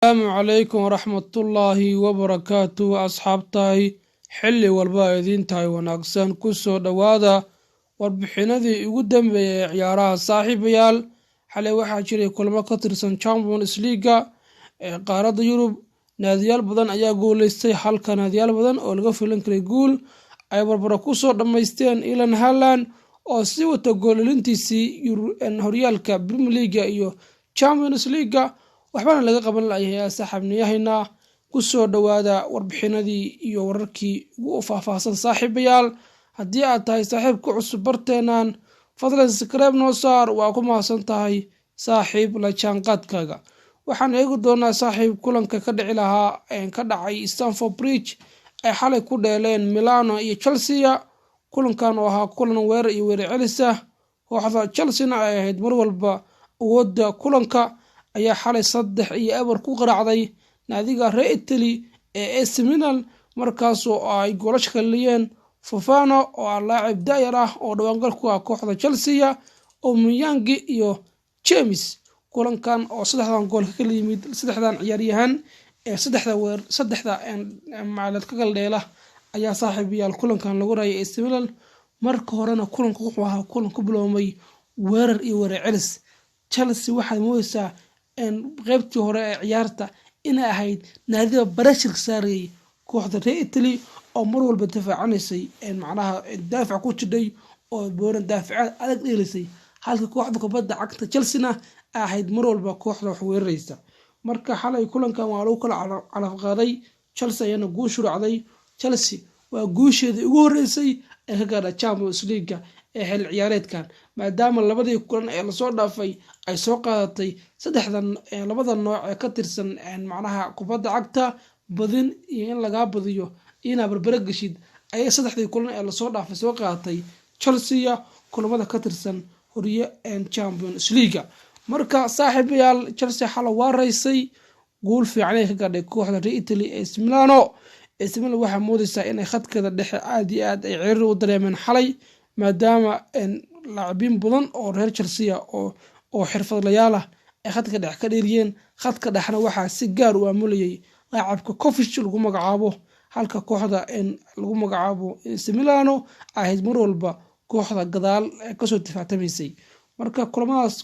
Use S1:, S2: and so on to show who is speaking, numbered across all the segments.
S1: السلام عليكم ورحمة الله وبركاته أصحابتي حلي والبايدين تاي وناقصان كسو دوادا warbixinadii ugu dambeeyay ciyaaraha saaxiibayaal xalay waxaa jiray kulamo ka tirsan Champions League ee qaaradda Yurub. naadiyaal badan ayaa guuleystay, halka naadiyaal badan oo laga filan karay guul ay barbaro ku soo dhamaysteen. Ilan Haaland oo si wata goolintiisii horyaalka Premier League iyo Champions League waxbana laga qaban lahayaa saaxiibniyahayna. ku soo dhawaada warbixinadii iyo wararkii ugu faahfaahsan saaxiibayaal. haddii aad tahay saaxiib ku cusub barteenaan, fadlan subscribe noo saar, waa ku mahadsan tahay saaxiib la jaanqaadkaaga. waxaan eegi doonaa saaxiib kulanka ka dhici lahaa ka dhacay Stamford Bridge ay xalay ku dheeleen Milano iyo Chelsea. kulankan oo ahaa kulan weerar iyo weerar celis ah, kooxda Chelsea ay ahayd mar walba awoodda kulanka ayaa xalay 3-0 ku qaraacday naadiga reer Italy ee AC Milan, markaasoo ay goolasho kaliyeen Fofana oo ah laacib daayar ah oo dhawaangal ku ah kooxda Chelsea, oo Miyangi iyo James. kulankan oo saddexdan gool ka kala yimid saddexdan ciyaaryahan ee saddexda macallin ka kala dheela ayaa saaxiibayaal kulankan lagu raayay AC Milan. marka horena kulanku wuxuu ahaa kulan ku biloomay weerar iyo weerar celis. Chelsea waxay moodaysaa qaybtii hore ee ciyaarta inay ahayd naadiga barashar saarayay kooxda reer Italy oo mar walba difaacaneysay macnaha daafac ku jidhay oo booran daafacaad adag dheelisay, halka kooxda kubadda cagta Chelsea ahayd mar walba kooxda wax weeraraysa. marka xalay kulankan waa lagu kala calaf qaaday, Chelsea ayana guushu raacday. Chelsea waa guusheedii ugu horeysay ee ka gaadhay Champions League ee xil ciyaareedkan, maadaama labadii kulan ee lasoo dhaafay ay soo qaadatay labada nooc ee ka tirsan macnaha kubadda cagta, badin iyo in laga badiyo ina barbara gashid ayay saddexdii kulan ee lasoo dhaafay soo qaadatay Chelsea kulamada ka tirsan Champions League. marka saaxiibayaal Chelsea xalay waa raysay, guul fiican ay ka gaadhay kooxda reer Italy ee Milano. AC Milan waxaa moodaysaa inay khadkeeda dhexe aad iyo aad ay ciriiri u dareemeen xalay, maadaama laacibiin badan oo reer Chelsea oo xirfadlayaal ah ay khadka dhexe ka dheeriyeen. khadka dhexna waxaa si gaar u aamulayay laacibka Kovacic lagu magacaabo, halka kooxda lagu magacaabo AC Milano ahayd mar walba kooxda gadaal kasoo difaactamaysay. marka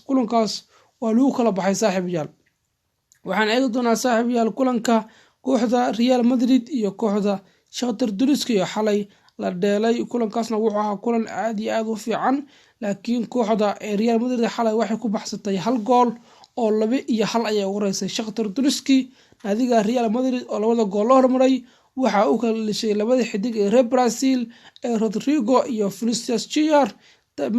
S1: kulankaas waa lagu kala baxay saaxiibayaal. waxaan eegi doonaa saaxiibayaal kulanka kooxda Real Madrid iyo kooxda Shakhtar Donetsk iyo xalay la dheelay. kulankaasna wuxuu ahaa kulan aad iyo aad u fiican, laakiin kooxda Real Madrid xalay waxay ku baxsatay 1 gool oo 2-1 ayay ugu reysay Shakhtar Donetsk. naadiga Real Madrid oo labada gool loo hormaray waxa uu kala lishay labada xidig ee reer Brazil ee Rodrigo iyo Vinicius Junior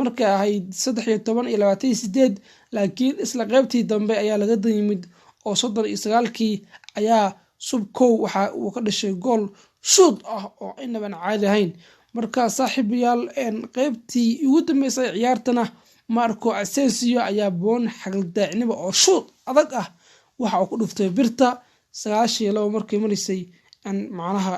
S1: markay ahayd 13 iyo 28, laakiin isla qaybtii dambe ayaa laga yimid oo 39kii ayaa subkow waxa uu ka dhashay gool shoot ah oo inaban caadi ahayn. marka saaxiibayaal qaybtii ugu dambeysay ciyaartana Marco Asensio ayaa boon xagaldaacnimo oo shoot adag ah waxa uu ku dhuftay birta 92 markii marisay macnaha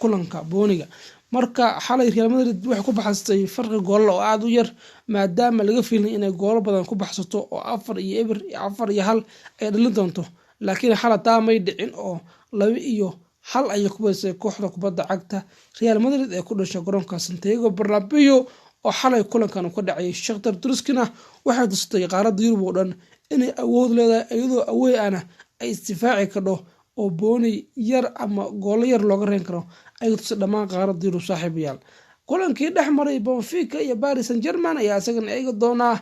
S1: kulanka booniga. marka xalay Real Madrid waxay ku baxsatay farqi gool oo aad u yar, maadaama laga fiilay inay gool badan ku baxsato oo 4-1 ay dhalin doonto, laakiin xalay taa may dhicin oo 2-1 ay ku badisay kooxda kubadda cagta Real Madrid ee ku dhashay garoonka Santiago Bernabeu. oo xalay kulankan ka dhacay Shakhtar Donetskna waxay tusay qaaradda Yurub oo dhan inay awood leedahay, iyadoo away ana ay isdifaaci karto oo booni yar ama gool yar looga reen karo ay tusay dhammaan qaaradda Yurub saaxiibayaal. kulankii dhexmaray Benfica iyo Paris Saint-Germain ayaa isagana eegi doonaa,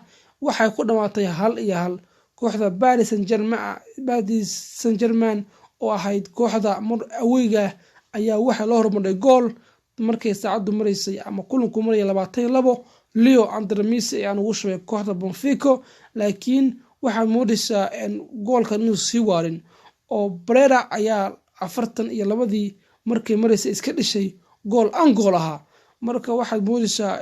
S1: waxay ku dhamaatay 1-1. kooxda Paris Saint-Germain oo ahayd kooxda awayga ayaa waxa loo hormaray gool markay saacadu mareysay ama kulanku maray 22. Leo André Messi ayaa ugu shubay kooxda Benfica, laakiin waxaa moodaysaa goolkan inuu sii waarin oo Pereira ayaa 42 markay mareysay iska dhishay gool aan gool ahaa. marka waxaad moodaysaa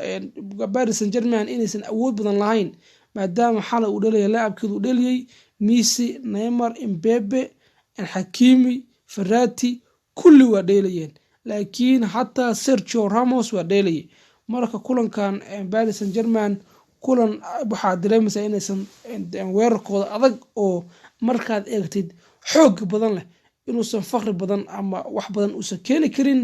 S1: Paris Saint-Germain inaysan awood badan lahayn, maadaama xalay uu dhaliyay laacibkeedu u dhaliyay Messi, Neymar, Mbappe, Hakimi, Verratti kulli waa dheelayeen, laakiin hataa Sergio Ramos waa dheelayay. marka kulankan Paris Saint-Germain waxaa dareemaysaa inaysan weerarkooda adag oo markaad eegtid xoog badan leh inuusan faqri badan ama wax badan uusan keeni karin.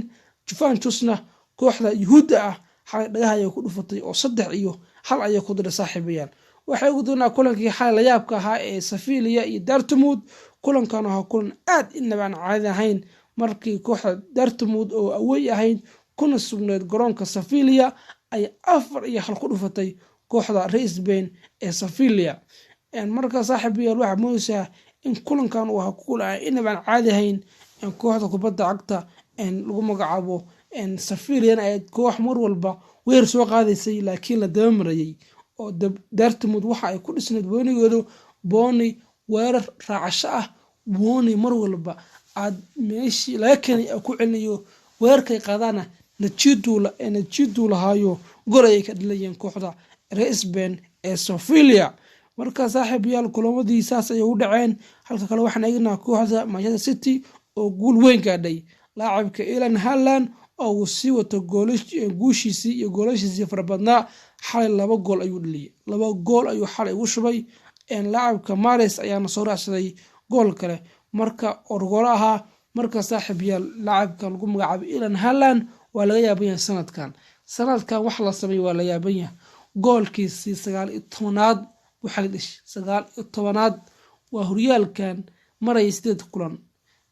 S1: Juventusna kooxda Yuhuudda ah xalay dhagaha ayay ku dhufatay oo 3-1 ayay ku diray saaxiibayaal. waxay ugu doonaa kulankii xalay la yaabka ahaa ee Sevilla iyo Dortmund. kulankan waa kulan aad inaba aan caadi ahayn markii kooxda Dortmund oo away ahayd kuna sugnayd garoonka Sevilla ay 4-1 ku dhufatay kooxda reer Spain ee Sevilla. marka saaxiibayaal waxa mooysaa in kulankan uu ahaa kulan inaba aan caadi ahayn kooxda kubadda cagta lagu magacaabo Sevilla ay koox mar walba weer soo qaadaysay laakiin la daba marayay oo Dortmund waxa ay ku dhisnayd weynigooda Bony weerar raacasho ah. Bony mar walba aad meeshii laga keenay ku celinayo weerarkay qaadana natiijadu lahaayo gol ay ka dhilayeen kooxda reer Spain ee Sevilla. marka saaxiibayaal kulamadii saas ay u dhaceen. halka kale waxaan eegnaa kooxda Manchester City oo guul weyn gaadhay. laacibka Erling Haaland oo uu sii wato guushiisii iyo goolashiisii farabadnaa xalay 2 gool ayuu dhaliyay. 2 gool ayuu xalay ugu shubay. laacibka Mahrez ayaana soo raacsaday gool kale marka orgolo ahaa. marka saaxiibayaal laacibka lagu magacaabo Erling Haaland waa laga yaaban sanadkan wax la sameeyay waa la yaaban yahay. goolkiisii 19aad waxa la dhashay 19aad waa horyaalkan maraya 8 kulan.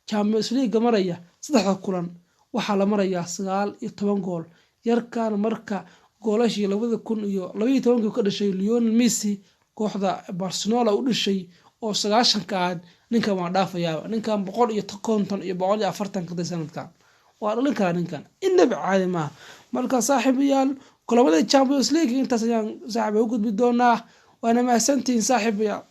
S1: Champions League maraya 3 kulan waxaa la marayaa 19 gool. yarkaan marka goolashii 2012 ka dhashay Lionel Messi kooxda Barcelona u dhashay oo 90 aad ninkan waa dhaafayaa. ninkan 150 iyo 140 ka sanadkan waa dhalin kara ninkan inaba caadi ma. marka saaxiibayaal kulamada Champions League intaas ayaan saaxiib u gudbi doonaa. waana mahadsantiin saaxiibayaal.